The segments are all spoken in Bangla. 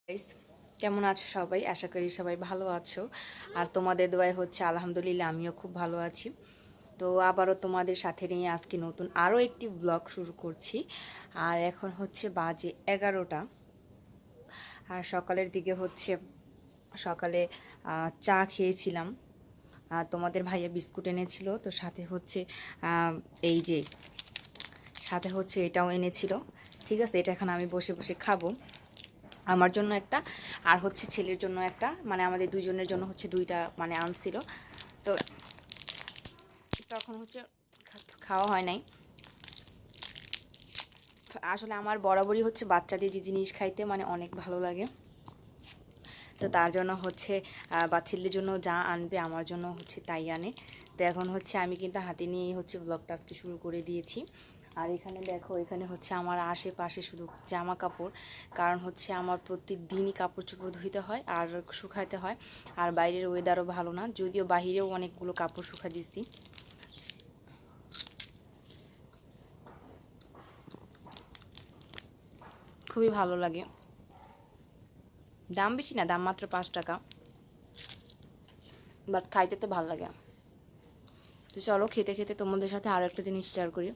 গাইস, কেমন আছো সবাই? আশা করি সবাই ভালো আছো। আর তোমাদের দোয়ায় হচ্ছে আলহামদুলিল্লাহ আমিও খুব ভালো আছি। তো আবারও তোমাদের সাথে নিয়ে আজকে নতুন আরও একটি ব্লগ শুরু করছি। আর এখন হচ্ছে বাজে 11টা। আর সকালের দিকে হচ্ছে সকালে চা খেয়েছিলাম। তোমাদের ভাইয়া বিস্কুট এনেছিল, তো সাথে হচ্ছে এই যে সাথে হচ্ছে এটাও এনেছিল। ঠিক আছে, এটা এখন আমি বসে বসে খাবো। আমার জন্য একটা, আর হচ্ছে ছেলের জন্য একটা, মানে আমাদের দুইজনের জন্য হচ্ছে দুইটা মানে আনছিল। তো তখন হচ্ছে খাওয়া হয় নাই। আসলে আমার বরাবরই হচ্ছে বাচ্চাদের যে জিনিস খাইতে মানে অনেক ভালো লাগে। তো তার জন্য হচ্ছে বা ছেলের জন্য যা আনবে আমার জন্য হচ্ছে তাই আনে। তো এখন হচ্ছে আমি কিন্তু হাতে নিয়েই হচ্ছে ব্লগটা আজকে শুরু করে দিয়েছি। আর এখানে দেখো, এখানে হচ্ছে আমার আশেপাশে শুধু জামা কাপড়, কারণ হচ্ছে আমার প্রত্যেকদিনই কাপড় চোপড় ধুইতে হয় আর শুকাইতে হয়। আর বাইরের ওয়েদারও ভালো না, যদিও বাহিরেও অনেকগুলো কাপড় শুকা দিচ্ছি। খুবই ভালো লাগে। দাম বেশি না, দাম মাত্র 5 টাকা, বাট খাইতে তো ভালো লাগে। তো চলো খেতে খেতে তোমাদের সাথে আরও একটা জিনিস শেয়ার করি।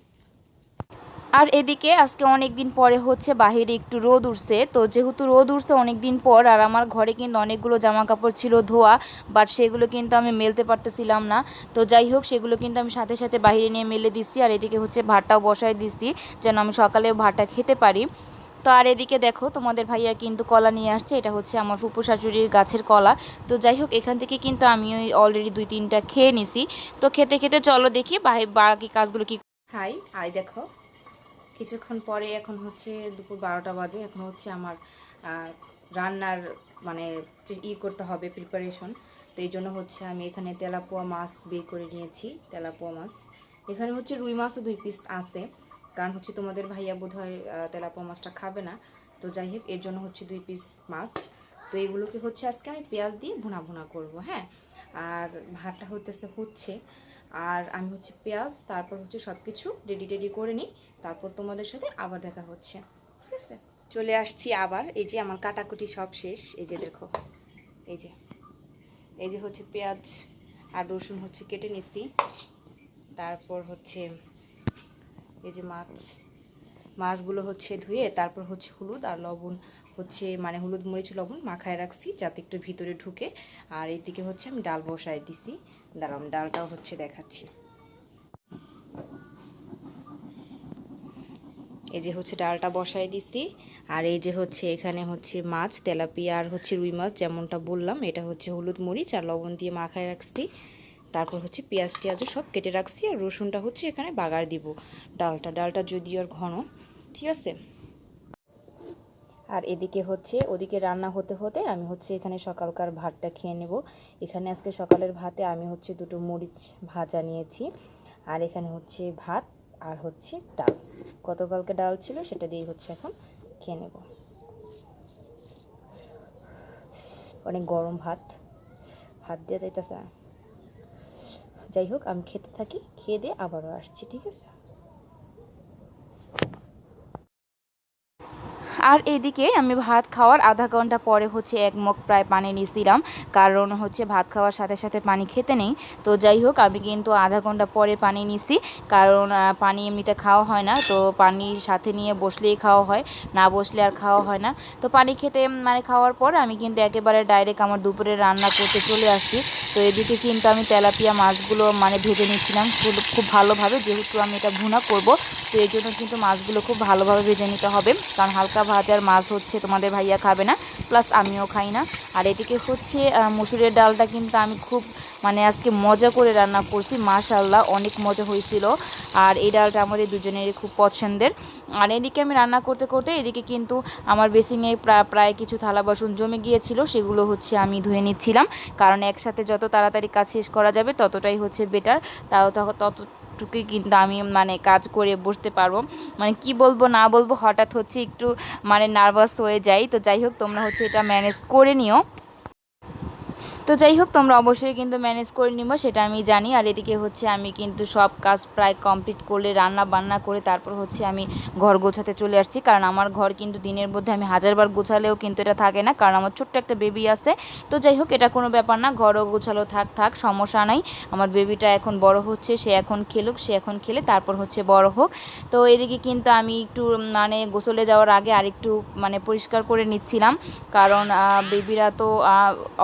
আর এদিকে আজকে অনেক দিন পরে হচ্ছে বাহিরে একটু রোদ উঠছে, তো যেহেতু রোদ উঠছে অনেক দিন পর, আর আমার ঘরে কিন্তু অনেকগুলো জামা কাপড় ছিল ধোয়া, বাট সেগুলো কিন্তু আমি মেলতে পারতেছিলাম না। তো যাই হোক, সেগুলো কিন্তু আমি সাথে সাথে বাহিরে নিয়ে মেলে দিচ্ছি। আর এদিকে হচ্ছে ভাতটাও বসায় দিচ্ছি, যেন আমি সকালেও ভাতটা খেতে পারি। তো আর এদিকে দেখো, তোমাদের ভাইয়া কিন্তু কলা নিয়ে আসছে, এটা হচ্ছে আমার ফুপু শাশুড়ির গাছের কলা। তো যাই হোক, এখান থেকে কিন্তু আমি অলরেডি 2-3টা খেয়ে নিছি। তো খেতে খেতে চলো দেখি বাকি কাজগুলো কি। হাই আই দেখো, কিছুক্ষণ পরে এখন হচ্ছে দুপুর 12টা বাজে। এখন হচ্ছে আমার রান্নার মানে করতে হবে প্রিপারেশন। তো এই জন্য হচ্ছে আমি এখানে তেলাপোয়া মাছ বের করে নিয়েছি। তেলাপোয়া মাছ এখানে হচ্ছে রুই মাছও 2 পিস আছে, কারণ হচ্ছে তোমাদের ভাইয়া বোধহয় তেলাপোয়া মাছটা খাবে না। তো যাই হোক, এর জন্য হচ্ছে 2 পিস মাছ। তো এগুলোকে হচ্ছে আজকে আমি পেঁয়াজ দিয়ে ভুনা ভুনা করবো। হ্যাঁ, আর ভাতটা হচ্ছে। আর আমি হচ্ছে পেঁয়াজ, তারপর হচ্ছে সব কিছু রেডি টেডি করে নিই, তারপর তোমাদের সাথে আবার দেখা হচ্ছে। ঠিক আছে, চলে আসছি আবার। এই যে আমার কাটাকুটি সব শেষ। এই যে দেখো, এই যে এই যে হচ্ছে পেঁয়াজ আর রসুন হচ্ছে কেটে নিচ্ছি। তারপর হচ্ছে এই যে মাছগুলো হচ্ছে ধুয়ে তারপর হচ্ছে হলুদ আর লবণ হচ্ছে মানে হলুদ মরিচ লবণ মাখায় রাখছি, যাতে একটু ভিতরে ঢুকে। আর এইদিকে হচ্ছে আমি ডাল বসায় দিছি। দাঁড়াম, ডালটাও হচ্ছে দেখাচ্ছি। এই যে হচ্ছে ডালটা বসায় দিছি। আর এই যে হচ্ছে এখানে হচ্ছে মাছ, তেলাপিয়া আর হচ্ছে রুই মাছ, যেমনটা বললাম, এটা হচ্ছে হলুদ মরিচ আর লবণ দিয়ে মাখায় রাখছি। তারপর হচ্ছে পেঁয়াজ টিয়াজও সব কেটে রাখছি, আর রসুনটা হচ্ছে এখানে বাগার দিব। ডালটা যদিও আর ঘন। ঠিক আছে। আর এদিকে হচ্ছে ওদিকে রান্না হতে হতে আমি হচ্ছে এখানে সকালকার ভাতটা খেয়ে নেব। এখানে আজকে সকালের ভাতে আমি হচ্ছে 2টো মরিচ ভাজা নিয়েছি। আর এখানে হচ্ছে ভাত আর হচ্ছে ডাল। গতকালকে ডাল ছিল, সেটা দিয়ে হচ্ছে এখন খেয়ে নেব। অনেক গরম ভাত, হাত দিয়ে যাইতেছে। যাই হোক, আমি খেতে থাকি, খেয়ে দিয়ে আবারও আসছি। ঠিক আছে। আর এদিকে আমি ভাত খাওয়ার আধা ঘন্টা পরে হচ্ছে 1 মগ প্রায় পানি নিয়েছিলাম, কারণ হচ্ছে ভাত খাওয়ার সাথে সাথে পানি খেতে নেই। তো যাই হোক, আমি কিন্তু আধা ঘন্টা পরে পানি নিছি, কারণ পানি এমনিতে খাওয়া হয় না, তো পানির সাথে নিয়ে বসলেই খাওয়া হয়, না বসলে আর খাওয়া হয় না। তো পানি খেতে মানে খাওয়ার পর আমি কিন্তু একেবারে ডাইরেক্ট আমার দুপুরে রান্না করতে চলে আসছি। তো এদিকে কিন্তু আমি তেলাপিয়া মাছগুলো মানে ভেজে নিচ্ছিলাম খুব ভালোভাবে, যেহেতু আমি এটা ভুনা করব। তো এই জন্য কিন্তু মাছগুলো খুব ভালোভাবে ভেজে নিতে হবে, কারণ হালকা ভাজার মাছ হচ্ছে তোমাদের ভাইয়া খাবে না, প্লাস আমিও খাই না। আর এদিকে হচ্ছে মসুরের ডালটা কিন্তু আমি খুব মানে আজকে মজা করে রান্না করছি, মাশাআল্লাহ অনেক মজা হয়েছিল। আর এই ডালটা আমাদের দুজনেরই খুব পছন্দের। আর এদিকে আমি রান্না করতে করতে এদিকে কিন্তু আমার বেসিংয়ে প্রায় কিছু থালা বাসন জমে গিয়েছিল, সেগুলো হচ্ছে আমি ধুয়ে নিচ্ছিলাম, কারণ একসাথে যত তাড়াতাড়ি কাজ শেষ করা যাবে ততটাই হচ্ছে বেটার। ততটুকুই কিন্তু আমি মানে কাজ করে বসতে পারবো। মানে কি বলবো না বলবো, হঠাৎ হচ্ছে একটু মানে নার্ভাস হয়ে যাই। তো যাই হোক, তোমরা হচ্ছে এটা ম্যানেজ করে নিও। তো যাই হোক, তোমরা অবশ্যই কিন্তু ম্যানেজ করে নিবো, সেটা আমি জানি। আর এদিকে হচ্ছে আমি কিন্তু সব কাজ প্রায় কমপ্লিট করলে রান্না বান্না করে তারপর হচ্ছে আমি ঘর গোছাতে চলে আসছি, কারণ আমার ঘর কিন্তু দিনের মধ্যে আমি হাজারবার গোছালেও কিন্তু এটা থাকে না, কারণ আমার ছোট্ট একটা বেবি আছে। তো যাই হোক, এটা কোনো ব্যাপার না, ঘরও গোছালো থাক থাক, সমস্যা নাই। আমার বেবিটা এখন বড় হচ্ছে, সে এখন খেলুক, সে এখন খেলে তারপর হচ্ছে বড় হোক। তো এদিকে কিন্তু আমি একটু মানে গোসলে যাওয়ার আগে আরেকটু মানে পরিষ্কার করে নিচ্ছিলাম, কারণ বেবিরা তো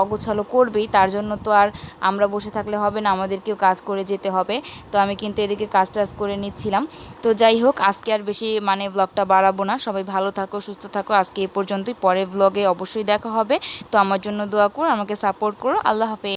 অগোছালো করবেই, তার জন্য তো আর আমরা বসে থাকলে হবে না, আমাদেরকেও কাজ করে যেতে হবে। তো আমি কিন্তু এদিকে কাজ টাজ করে নিচ্ছিলাম। তো যাই হোক, আজকে আর বেশি মানে ব্লগটা বাড়াবো না, সবাই ভালো থাকো, সুস্থ থাকো, আজকে এ পর্যন্তই, পরের ব্লগে অবশ্যই দেখা হবে। তো আমার জন্য দোয়া করো, আমাকে সাপোর্ট করো, আল্লাহ হাফেজ।